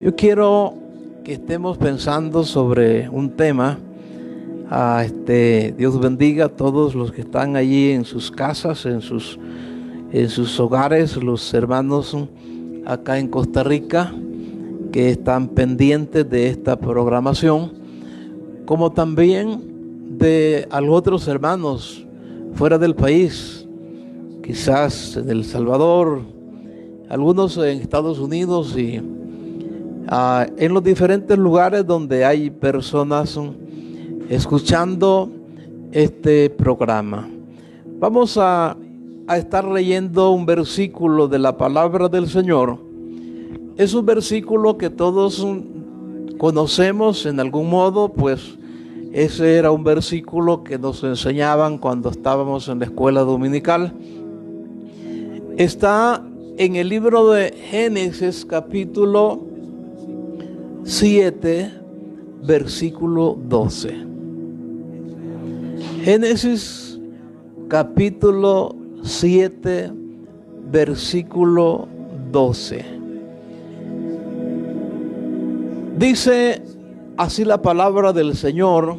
Yo quiero que estemos pensando sobre un tema. Dios bendiga a todos los que están allí en sus casas, en sus hogares, los hermanos acá en Costa Rica que están pendientes de esta programación, como también de a los otros hermanos fuera del país, quizás en El Salvador, algunos en Estados Unidos y en los diferentes lugares donde hay personas escuchando este programa. Vamos a estar leyendo un versículo de la palabra del Señor. Es un versículo que todos conocemos en algún modo, pues ese era un versículo que nos enseñaban cuando estábamos en la escuela dominical. Está en el libro de Génesis capítulo 7, versículo 12. Génesis capítulo 7, versículo 12. Dice así la palabra del Señor: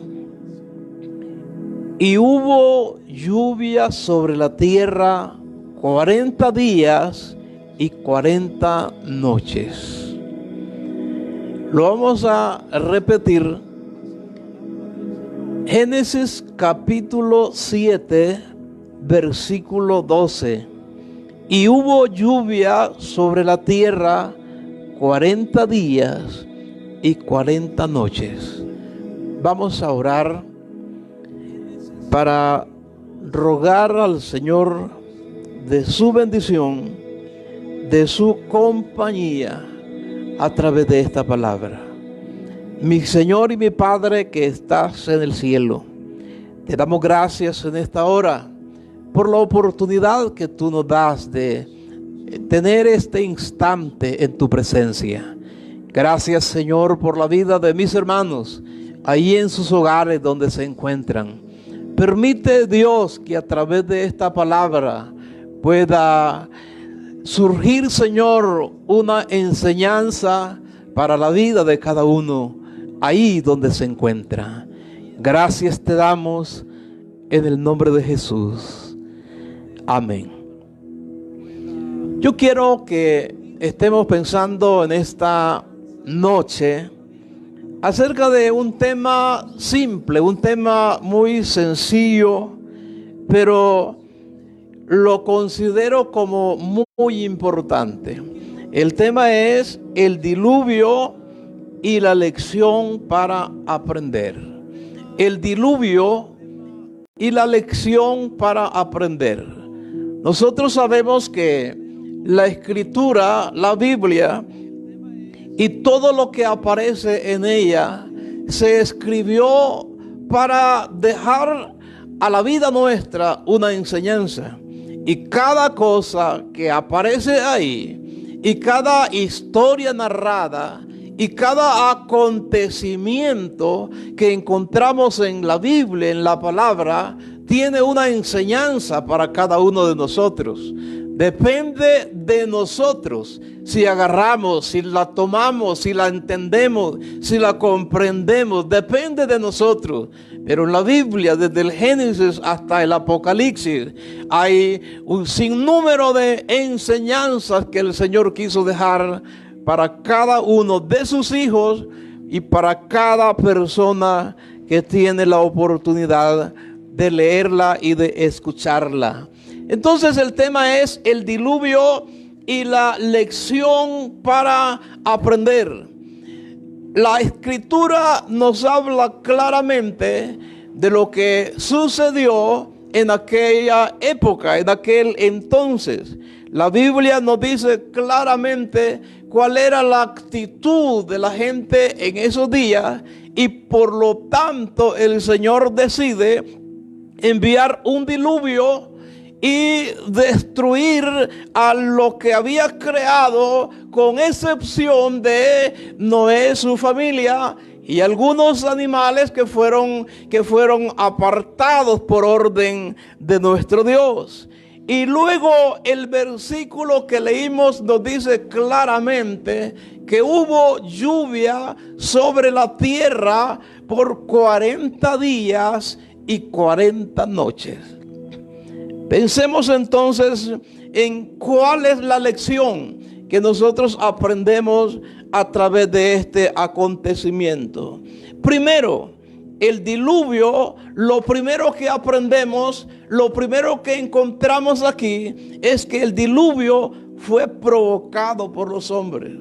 y hubo lluvia sobre la tierra 40 días y 40 noches. Lo vamos a repetir. Génesis capítulo 7, versículo 12. Y hubo lluvia sobre la tierra 40 días y 40 noches. Vamos a orar para rogar al Señor de su bendición, de su compañía a través de esta palabra. Mi Señor y mi Padre que estás en el cielo, te damos gracias en esta hora por la oportunidad que tú nos das de tener este instante en tu presencia. Gracias, Señor, por la vida de mis hermanos ahí en sus hogares donde se encuentran. Permite, Dios, que a través de esta palabra pueda surgir, Señor, una enseñanza para la vida de cada uno ahí donde se encuentra. Gracias te damos en el nombre de Jesús. Amén. Yo quiero que estemos pensando en esta noche acerca de un tema simple, un tema muy sencillo, pero lo considero como muy importante. El tema es el diluvio y la lección para aprender. El diluvio y la lección para aprender. Nosotros sabemos que la Escritura, la Biblia y todo lo que aparece en ella se escribió para dejar a la vida nuestra una enseñanza. Y cada cosa que aparece ahí, y cada historia narrada, y cada acontecimiento que encontramos en la Biblia, en la palabra, tiene una enseñanza para cada uno de nosotros. Depende de nosotros si agarramos, si la tomamos, si la entendemos, si la comprendemos. Depende de nosotros. Pero en la Biblia, desde el Génesis hasta el Apocalipsis, hay un sinnúmero de enseñanzas que el Señor quiso dejar para cada uno de sus hijos y para cada persona que tiene la oportunidad de leerla y de escucharla. Entonces el tema es el diluvio y la lección para aprender. La Escritura nos habla claramente de lo que sucedió en aquella época, en aquel entonces. La Biblia nos dice claramente cuál era la actitud de la gente en esos días y por lo tanto el Señor decide enviar un diluvio y destruir a lo que había creado, con excepción de Noé, su familia y algunos animales que fueron apartados por orden de nuestro Dios. Y luego el versículo que leímos nos dice claramente que hubo lluvia sobre la tierra por 40 días y 40 noches. Pensemos entonces en cuál es la lección que nosotros aprendemos a través de este acontecimiento. Primero, el diluvio, lo primero que aprendemos, lo primero que encontramos aquí es que el diluvio fue provocado por los hombres.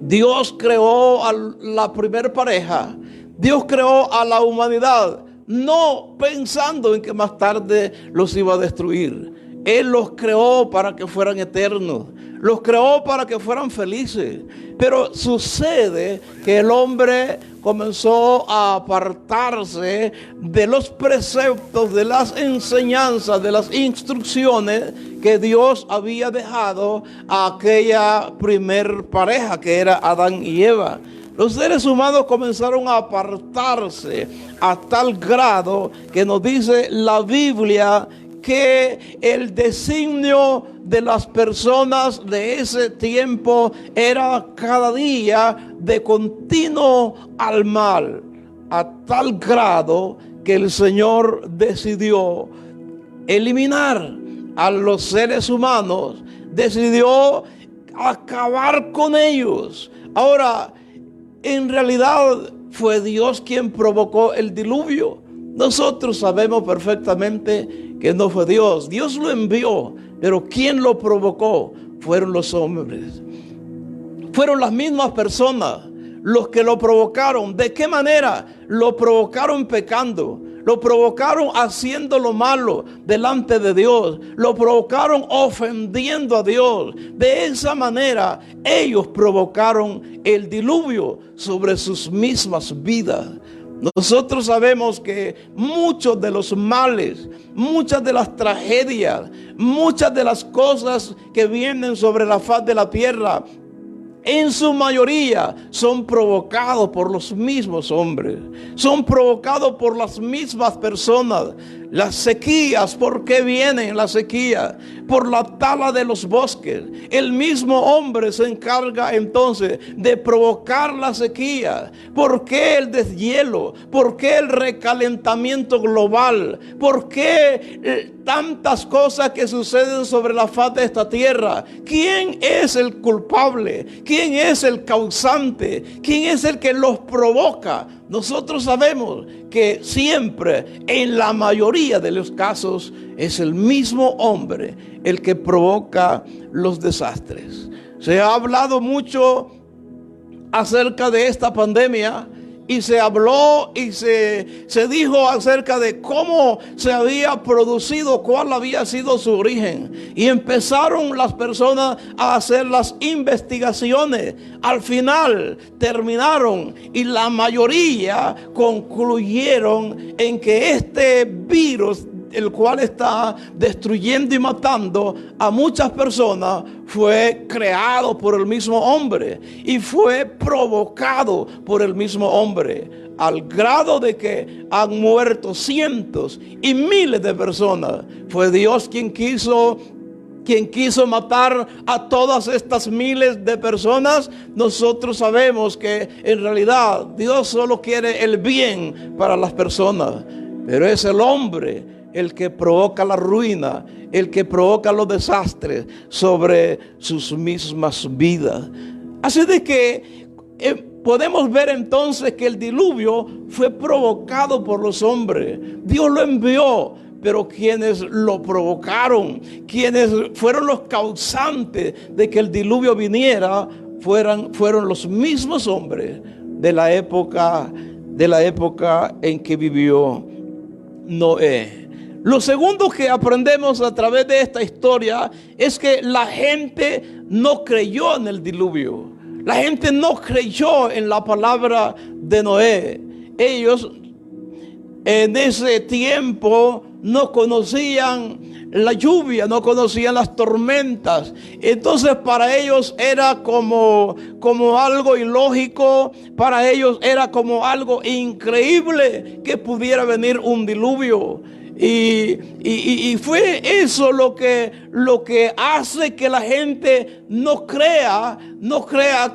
Dios creó a la primera pareja, Dios creó a la humanidad, no pensando en que más tarde los iba a destruir. Él los creó para que fueran eternos, los creó para que fueran felices. Pero sucede que el hombre comenzó a apartarse de los preceptos, de las enseñanzas, de las instrucciones que Dios había dejado a aquella primer pareja que era Adán y Eva. Los seres humanos comenzaron a apartarse a tal grado que nos dice la Biblia que el designio de las personas de ese tiempo era cada día de continuo al mal, a tal grado que el Señor decidió eliminar a los seres humanos, decidió acabar con ellos. Ahora, en realidad fue Dios quien provocó el diluvio. Nosotros sabemos perfectamente que no fue Dios. Dios lo envió, pero quien lo provocó fueron los hombres. Fueron las mismas personas los que lo provocaron. ¿De qué manera? Lo provocaron pecando. Lo provocaron haciendo lo malo delante de Dios. Lo provocaron ofendiendo a Dios. De esa manera ellos provocaron el diluvio sobre sus mismas vidas. Nosotros sabemos que muchos de los males, muchas de las tragedias, muchas de las cosas que vienen sobre la faz de la tierra, en su mayoría son provocados por los mismos hombres, son provocados por las mismas personas. Las sequías, ¿por qué vienen las sequías? Por la tala de los bosques. El mismo hombre se encarga entonces de provocar la sequía. ¿Por qué el deshielo? ¿Por qué el recalentamiento global? ¿Por qué tantas cosas que suceden sobre la faz de esta tierra? ¿Quién es el culpable? ¿Quién es el causante? ¿Quién es el que los provoca? Nosotros sabemos que siempre, en la mayoría de los casos, es el mismo hombre el que provoca los desastres. Se ha hablado mucho acerca de esta pandemia y se habló y se dijo acerca de cómo se había producido, cuál había sido su origen. Y empezaron las personas a hacer las investigaciones. Al final terminaron y la mayoría concluyeron en que este virus, el cual está destruyendo y matando a muchas personas, fue creado por el mismo hombre y fue provocado por el mismo hombre, al grado de que han muerto cientos y miles de personas. Fue Dios quien quiso matar a todas estas miles de personas. Nosotros sabemos que en realidad Dios solo quiere el bien para las personas, pero es el hombre el que provoca la ruina, el que provoca los desastres sobre sus mismas vidas. Así de que podemos ver entonces que el diluvio fue provocado por los hombres. Dios lo envió, pero quienes lo provocaron, quienes fueron los causantes de que el diluvio viniera, fueron los mismos hombres de la época en que vivió Noé. Lo segundo que aprendemos a través de esta historia es que la gente no creyó en el diluvio. La gente no creyó en la palabra de Noé. Ellos en ese tiempo no conocían la lluvia, no conocían las tormentas. Entonces para ellos era como algo ilógico, para ellos era como algo increíble que pudiera venir un diluvio. Y fue eso lo que hace que la gente no crea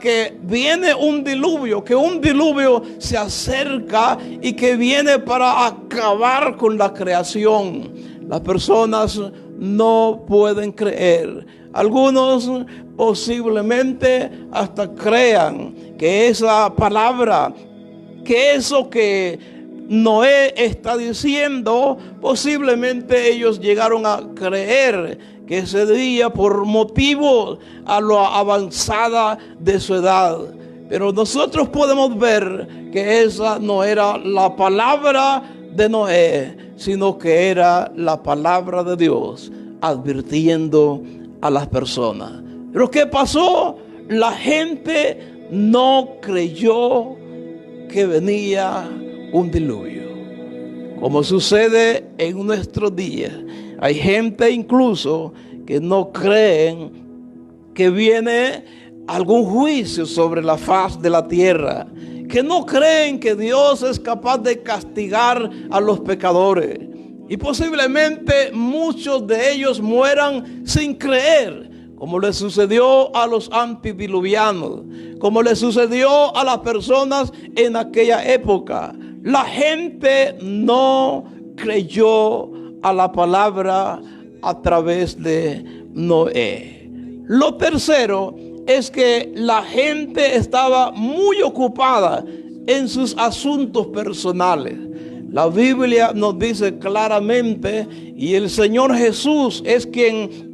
que viene un diluvio, que un diluvio se acerca y que viene para acabar con la creación. Las personas no pueden creer. Algunos posiblemente hasta crean que esa palabra, que eso que Noé está diciendo, posiblemente ellos llegaron a creer que ese día, por motivo a lo avanzada de su edad. Pero nosotros podemos ver que esa no era la palabra de Noé, sino que era la palabra de Dios advirtiendo a las personas. Pero ¿qué pasó? La gente no creyó que venía un diluvio. Como sucede en nuestros días, hay gente incluso que no creen que viene algún juicio sobre la faz de la tierra, que no creen que Dios es capaz de castigar a los pecadores, y posiblemente muchos de ellos mueran sin creer, como le sucedió a los antediluvianos, como le sucedió a las personas en aquella época. La gente no creyó a la palabra a través de Noé. Lo tercero es que la gente estaba muy ocupada en sus asuntos personales. La Biblia nos dice claramente, y el Señor Jesús es quien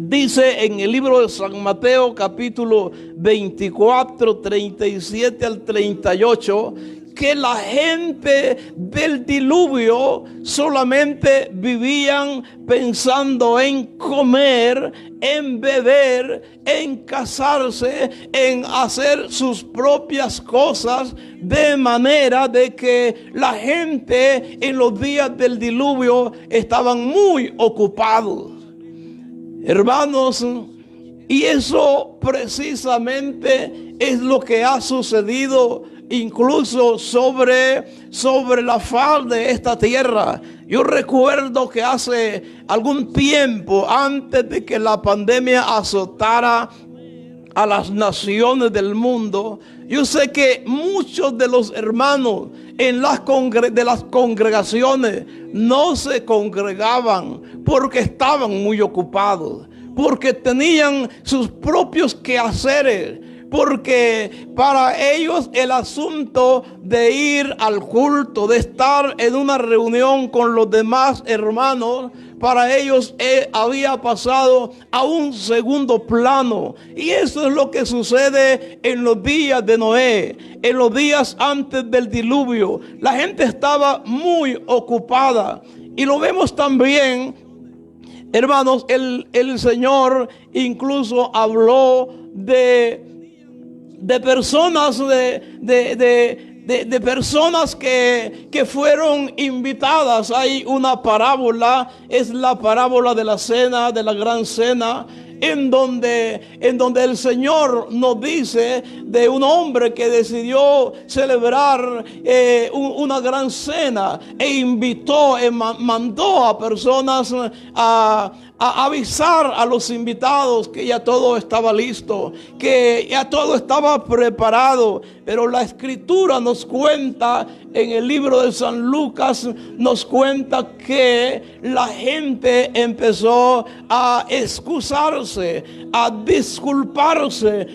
dice en el libro de San Mateo capítulo 24, 37 al 38, que la gente del diluvio solamente vivían pensando en comer, en beber, en casarse, en hacer sus propias cosas, de manera de que la gente en los días del diluvio estaban muy ocupados. Hermanos, y eso precisamente es lo que ha sucedido incluso sobre la faz de esta tierra. Yo recuerdo que hace algún tiempo, antes de que la pandemia azotara a las naciones del mundo, yo sé que muchos de los hermanos de las congregaciones no se congregaban porque estaban muy ocupados, porque tenían sus propios quehaceres, porque para ellos el asunto de ir al culto, de estar en una reunión con los demás hermanos, para ellos había pasado a un segundo plano. Y eso es lo que sucede en los días de Noé, en los días antes del diluvio. La gente estaba muy ocupada. Y lo vemos también, hermanos, el Señor incluso habló de personas, de personas que fueron invitadas. Hay una parábola, es la parábola de la cena, de la gran cena, en donde el Señor nos dice de un hombre que decidió celebrar una gran cena e invitó, mandó a personas a avisar a los invitados que ya todo estaba listo, que ya todo estaba preparado. Pero la Escritura nos cuenta, en el libro de San Lucas, nos cuenta que la gente empezó a excusarse, a disculparse.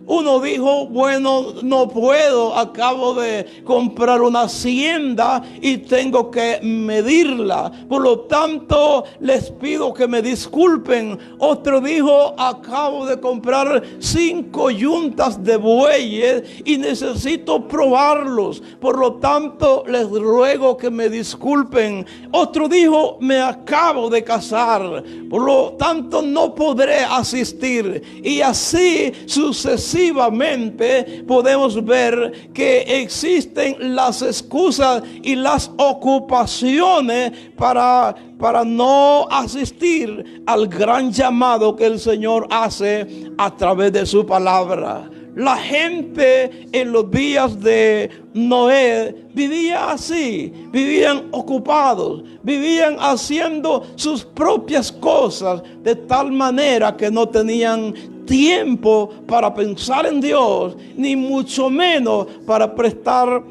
Uno dijo, bueno, no puedo, acabo de comprar una hacienda y tengo que medirla, por lo tanto les pido que me disculpen. Otro dijo, acabo de comprar 5 yuntas de bueyes y necesito probarlos, por lo tanto les ruego que me disculpen. Otro dijo, me acabo de casar, por lo tanto no podré asistir. Y así sucesivamente podemos ver que existen las excusas y las ocupaciones para no asistir al gran llamado que el Señor hace a través de su palabra. La gente en los días de Noé vivía así, vivían ocupados, vivían haciendo sus propias cosas de tal manera que no tenían tiempo para pensar en Dios, ni mucho menos para prestar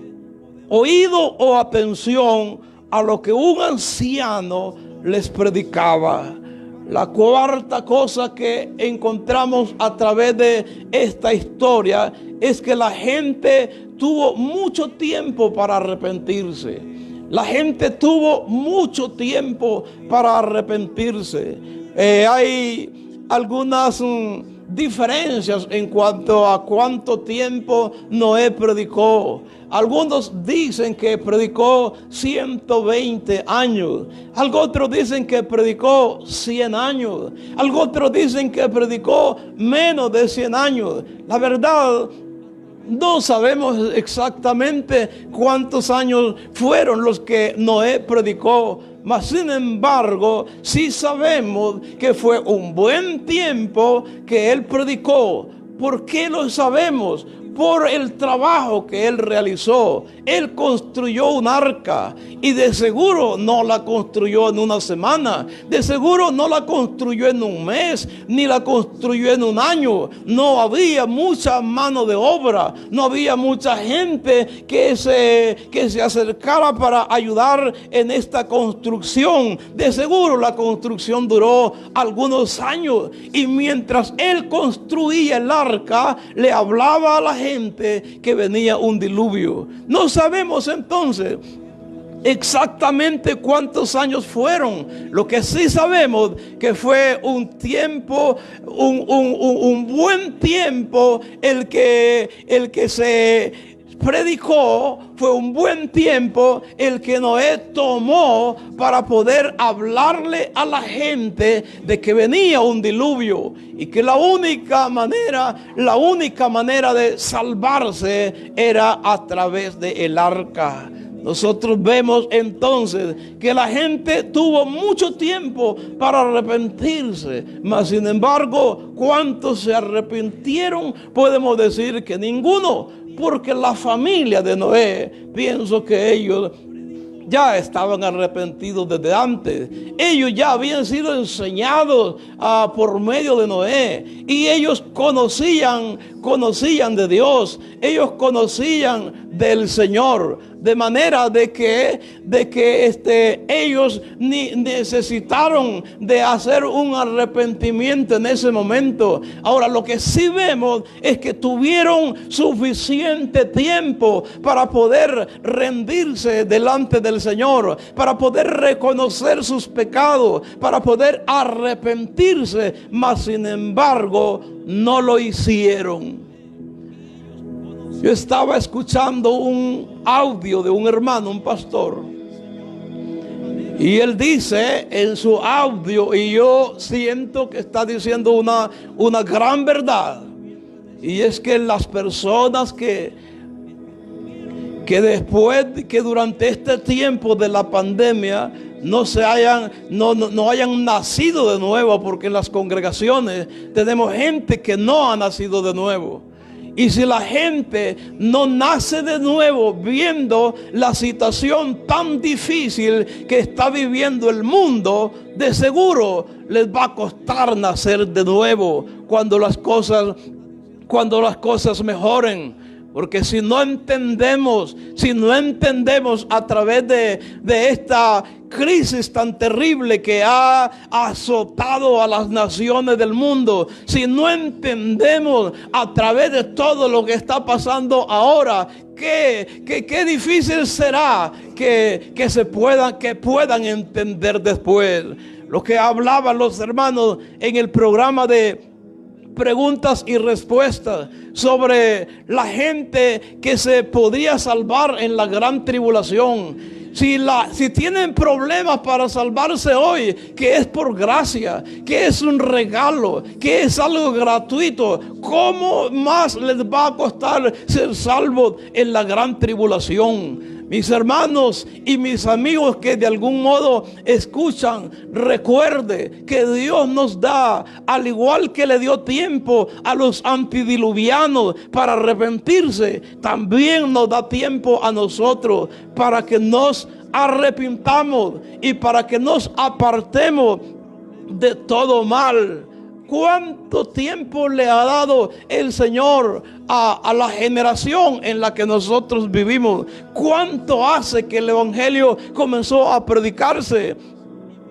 oído o atención a lo que un anciano les predicaba. La cuarta cosa que encontramos a través de esta historia es que la gente tuvo mucho tiempo para arrepentirse. La gente tuvo mucho tiempo para arrepentirse. Hay algunas diferencias en cuanto a cuánto tiempo Noé predicó. Algunos dicen que predicó 120 años. Algunos otros dicen que predicó 100 años. Algunos otros dicen que predicó menos de 100 años. La verdad, no sabemos exactamente cuántos años fueron los que Noé predicó. Mas sin embargo, sí sabemos que fue un buen tiempo que él predicó. ¿Por qué lo sabemos? Por el trabajo que él realizó. Él construyó un arca y de seguro no la construyó en una semana, de seguro no la construyó en un mes, ni la construyó en un año. No había mucha mano de obra, no había mucha gente que se acercara para ayudar en esta construcción. De seguro la construcción duró algunos años y mientras él construía el arca, le hablaba a la gente que venía un diluvio. No sabemos entonces exactamente cuántos años fueron. Lo que sí sabemos que fue un tiempo, un buen tiempo el que se predicó. Fue un buen tiempo el que Noé tomó para poder hablarle a la gente de que venía un diluvio y que la única manera de salvarse era a través del arca. Nosotros vemos entonces que la gente tuvo mucho tiempo para arrepentirse, mas sin embargo, ¿cuántos se arrepintieron? Podemos decir que ninguno, porque la familia de Noé, pienso que ellos ya estaban arrepentidos desde antes. Ellos ya habían sido enseñados por medio de Noé. Y ellos conocían de Dios. Ellos conocían del Señor. De manera de que ellos ni necesitaron de hacer un arrepentimiento en ese momento. Ahora, lo que sí vemos es que tuvieron suficiente tiempo para poder rendirse delante del Señor, para poder reconocer sus pecados, para poder arrepentirse, mas sin embargo no lo hicieron. Yo estaba escuchando un audio de un hermano, un pastor, y él dice en su audio, y yo siento que está diciendo una gran verdad, y es que las personas que durante este tiempo de la pandemia no hayan nacido de nuevo, porque en las congregaciones tenemos gente que no ha nacido de nuevo. Y si la gente no nace de nuevo viendo la situación tan difícil que está viviendo el mundo, de seguro les va a costar nacer de nuevo cuando las cosas mejoren. Porque si no entendemos a través de esta crisis tan terrible que ha azotado a las naciones del mundo, si no entendemos a través de todo lo que está pasando ahora, qué difícil será que puedan entender después. Lo que hablaban los hermanos en el programa de preguntas y respuestas sobre la gente que se podría salvar en la gran tribulación. Si tienen problemas para salvarse hoy, que es por gracia, que es un regalo, que es algo gratuito, ¿cómo más les va a costar ser salvos en la gran tribulación? Mis hermanos y mis amigos que de algún modo escuchan, recuerde que Dios nos da, al igual que le dio tiempo a los antediluvianos para arrepentirse, también nos da tiempo a nosotros para que nos arrepintamos y para que nos apartemos de todo mal. ¿Cuánto tiempo le ha dado el Señor a la generación en la que nosotros vivimos? ¿Cuánto hace que el Evangelio comenzó a predicarse?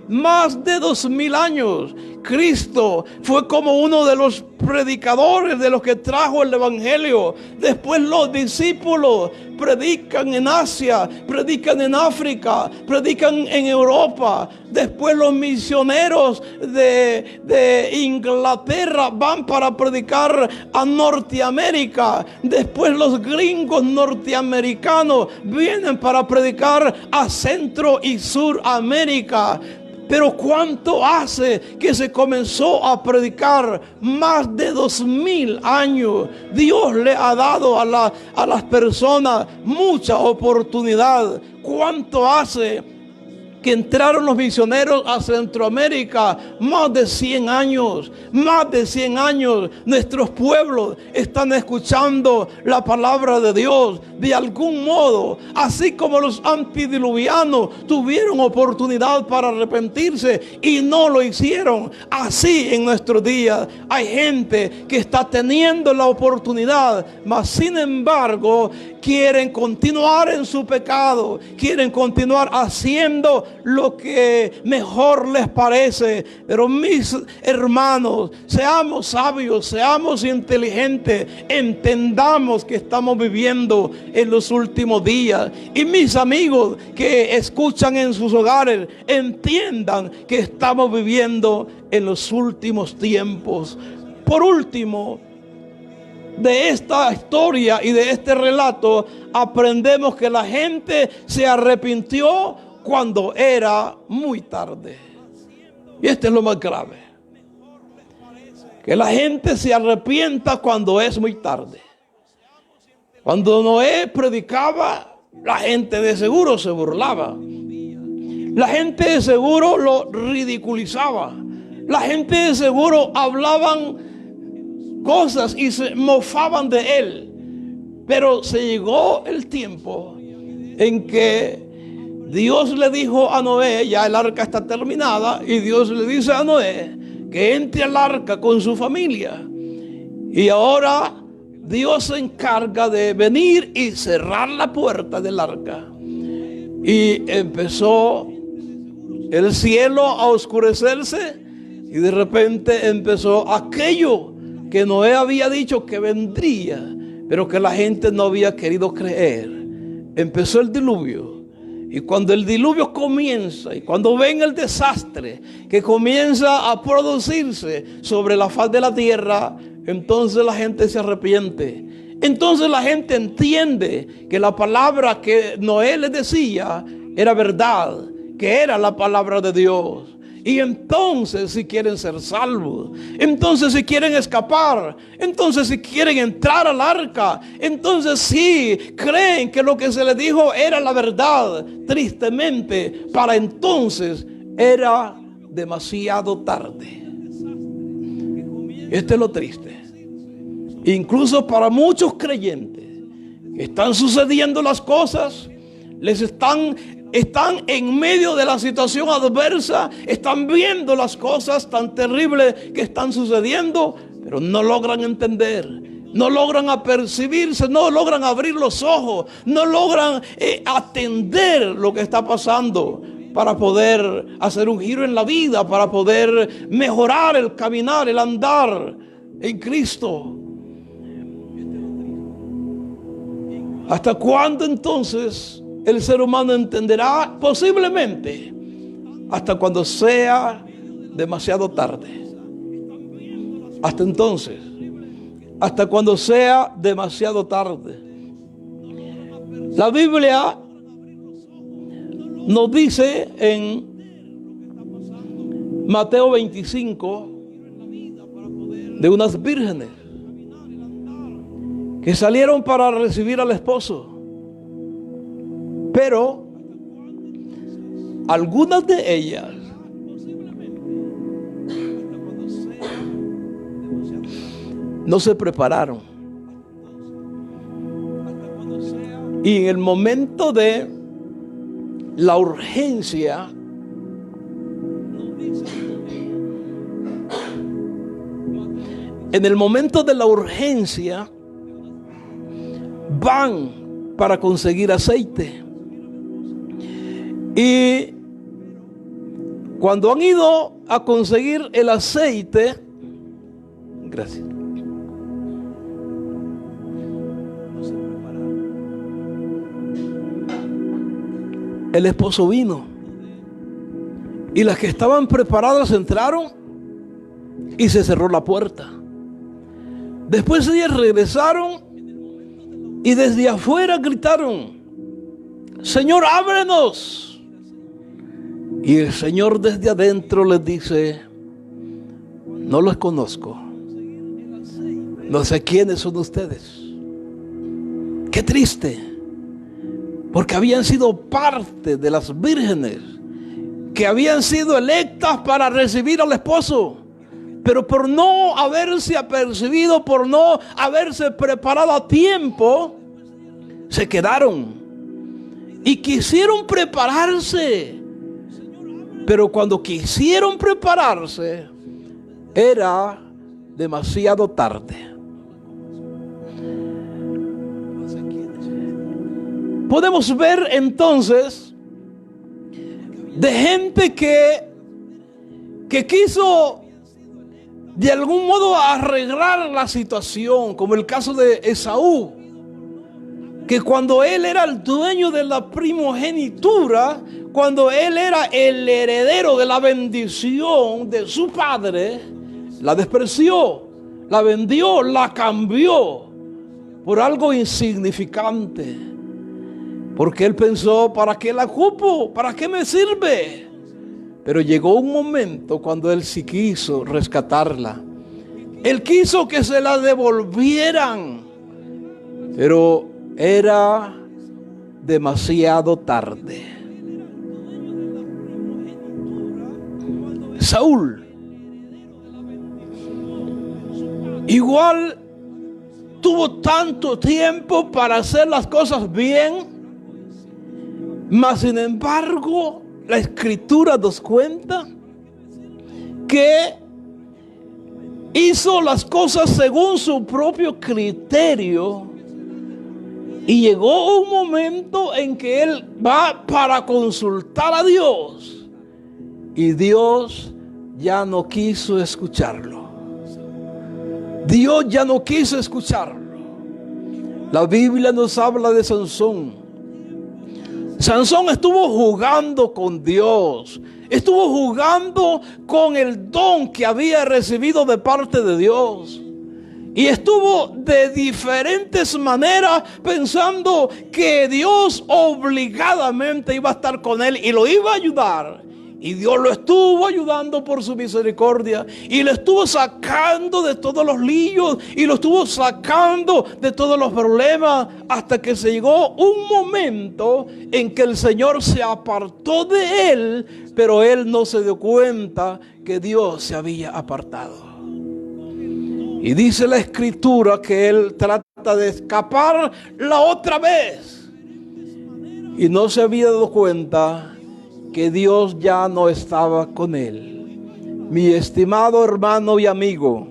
Más de 2000 años. Cristo fue como uno de los predicadores, de los que trajo el Evangelio. Después los discípulos predican en Asia, predican en África, predican en Europa. Después los misioneros de Inglaterra van para predicar a Norteamérica. Después los gringos norteamericanos vienen para predicar a Centro y Suramérica. Pero ¿cuánto hace que se comenzó a predicar? Más de 2000 años. Dios le ha dado a las personas mucha oportunidad. ¿Cuánto hace que entraron los misioneros a Centroamérica? Más de 100 años. Más de 100 años. Nuestros pueblos están escuchando la palabra de Dios de algún modo. Así como los antediluvianos tuvieron oportunidad para arrepentirse y no lo hicieron. Así en nuestros días hay gente que está teniendo la oportunidad, mas sin embargo quieren continuar en su pecado, quieren continuar haciendo lo que mejor les parece. Pero mis hermanos, seamos sabios, seamos inteligentes, entendamos que estamos viviendo en los últimos días. Y mis amigos que escuchan en sus hogares, entiendan que estamos viviendo en los últimos tiempos. Por último, de esta historia y de este relato aprendemos que la gente se arrepintió cuando era muy tarde. Y esto es lo más grave, que la gente se arrepienta cuando es muy tarde. Cuando Noé predicaba, la gente de seguro se burlaba. La gente de seguro lo ridiculizaba. La gente de seguro hablaban cosas y se mofaban de él. Pero se llegó el tiempo en que Dios le dijo a Noé, ya el arca está terminada, y Dios le dice a Noé que entre al arca con su familia. Y ahora Dios se encarga de venir y cerrar la puerta del arca. Y empezó el cielo a oscurecerse y de repente empezó aquello que Noé había dicho que vendría, pero que la gente no había querido creer. Empezó el diluvio. Y cuando el diluvio comienza y cuando ven el desastre que comienza a producirse sobre la faz de la tierra, entonces la gente se arrepiente. Entonces la gente entiende que la palabra que Noé les decía era verdad, que era la palabra de Dios. Y entonces si quieren ser salvos, entonces si quieren escapar, entonces si quieren entrar al arca, entonces sí creen que lo que se les dijo era la verdad. Tristemente, para entonces era demasiado tarde. Esto es lo triste. Incluso para muchos creyentes están sucediendo las cosas, están en medio de la situación adversa, están viendo las cosas tan terribles que están sucediendo, pero no logran entender, no logran apercibirse, no logran abrir los ojos, no logran atender lo que está pasando para poder hacer un giro en la vida, para poder mejorar el caminar, el andar en Cristo. ¿Hasta cuándo entonces el ser humano entenderá? Posiblemente hasta cuando sea demasiado tarde. Hasta entonces, hasta cuando sea demasiado tarde. La Biblia nos dice en Mateo 25 de unas vírgenes que salieron para recibir al esposo. Pero algunas de ellas no se prepararon. Y en el momento de la urgencia, van para conseguir aceite. Y cuando han ido a conseguir el aceite, gracias, el esposo vino y las que estaban preparadas entraron y se cerró la puerta. Después ellas regresaron y desde afuera gritaron: Señor, ábrenos. Y el Señor desde adentro les dice: no los conozco, no sé quiénes son ustedes. Qué triste, porque habían sido parte de las vírgenes que habían sido electas para recibir al esposo, pero por no haberse apercibido, por no haberse preparado a tiempo, se quedaron y quisieron prepararse. Pero cuando quisieron prepararse, era demasiado tarde. Podemos ver entonces de gente que quiso de algún modo arreglar la situación, como el caso de Esaú, que cuando él era el dueño de la primogenitura, cuando él era el heredero de la bendición de su padre, la despreció, la vendió, la cambió por algo insignificante. Porque él pensó: ¿para qué la ocupo? ¿Para qué me sirve? Pero llegó un momento cuando él sí quiso rescatarla. Él quiso que se la devolvieran, pero era demasiado tarde. Saúl igual tuvo tanto tiempo para hacer las cosas bien, mas sin embargo la Escritura nos cuenta que hizo las cosas según su propio criterio. Y llegó un momento en que él va para consultar a Dios y Dios ya no quiso escucharlo. Dios ya no quiso escucharlo. La Biblia nos habla de Sansón. Sansón estuvo jugando con Dios, estuvo jugando con el don que había recibido de parte de Dios. Y estuvo de diferentes maneras pensando que Dios obligadamente iba a estar con él y lo iba a ayudar. Y Dios lo estuvo ayudando por su misericordia. Y lo estuvo sacando de todos los líos. Y lo estuvo sacando de todos los problemas. Hasta que se llegó un momento en que el Señor se apartó de él. Pero él no se dio cuenta que Dios se había apartado. Y dice la Escritura que él trata de escapar la otra vez. Y no se había dado cuenta que Dios ya no estaba con él. Mi estimado hermano y amigo,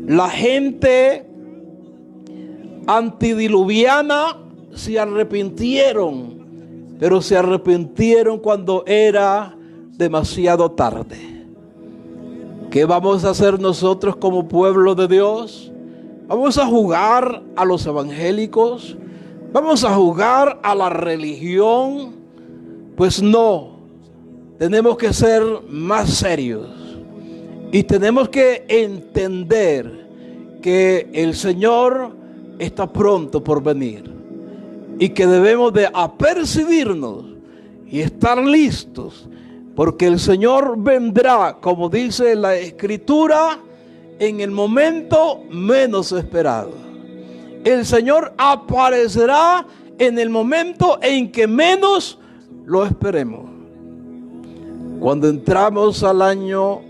la gente antidiluviana se arrepintieron, pero se arrepintieron cuando era demasiado tarde. ¿Qué vamos a hacer nosotros como pueblo de Dios? ¿Vamos a jugar a los evangélicos? ¿Vamos a jugar a la religión? Pues no. Tenemos que ser más serios. Y tenemos que entender que el Señor está pronto por venir. Y que debemos de apercibirnos y estar listos. Porque el Señor vendrá, como dice la Escritura, en el momento menos esperado. El Señor aparecerá en el momento en que menos lo esperemos. Cuando entramos al año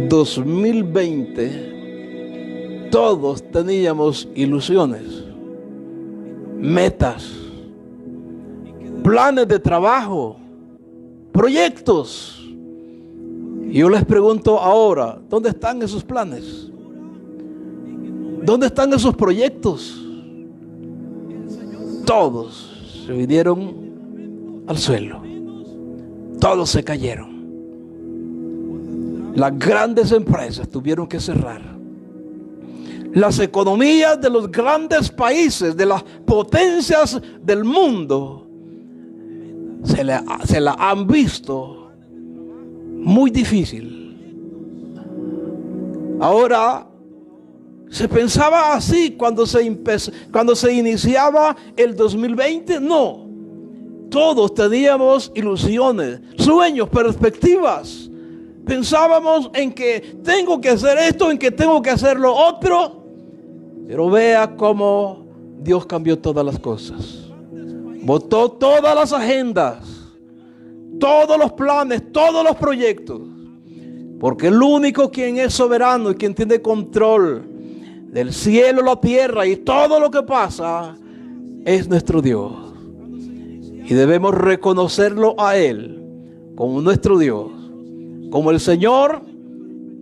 2020, todos teníamos ilusiones, metas, planes de trabajo, proyectos. Y yo les pregunto ahora, ¿dónde están esos planes? ¿Dónde están esos proyectos? Todos se vinieron al suelo. Todos se cayeron. Las grandes empresas tuvieron que cerrar. Las economías de los grandes países, de las potencias del mundo, se la han visto muy difícil. Ahora, ¿se pensaba así cuando se iniciaba el 2020? No. Todos teníamos ilusiones, sueños, perspectivas. Pensábamos en que tengo que hacer esto, en que tengo que hacer lo otro. Pero vea cómo Dios cambió todas las cosas. Botó todas las agendas, todos los planes, todos los proyectos. Porque el único quien es soberano y quien tiene control del cielo, la tierra y todo lo que pasa es nuestro Dios. Y debemos reconocerlo a Él como nuestro Dios, como el Señor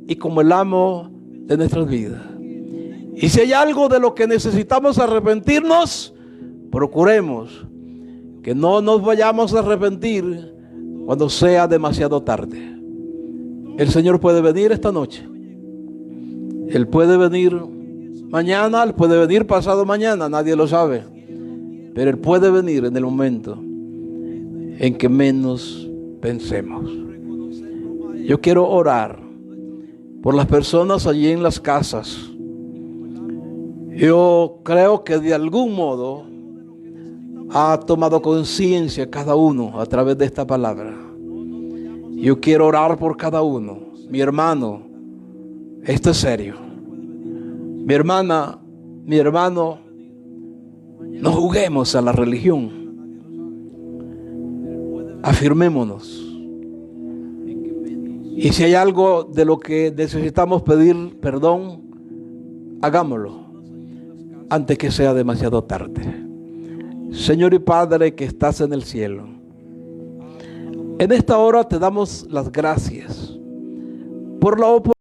y como el amo de nuestras vidas. Y si hay algo de lo que necesitamos arrepentirnos, procuremos que no nos vayamos a arrepentir cuando sea demasiado tarde. El Señor puede venir esta noche. Él puede venir mañana, Él puede venir pasado mañana, nadie lo sabe. Pero Él puede venir en el momento en que menos pensemos. Yo quiero orar por las personas allí en las casas. Yo creo que de algún modo ha tomado conciencia cada uno a través de esta palabra. Yo quiero orar por cada uno. Mi hermano, esto es serio. Mi hermana, mi hermano, no juguemos a la religión. Afirmémonos. Y si hay algo de lo que necesitamos pedir perdón, hagámoslo antes que sea demasiado tarde. Señor y Padre que estás en el cielo, en esta hora te damos las gracias por la oportunidad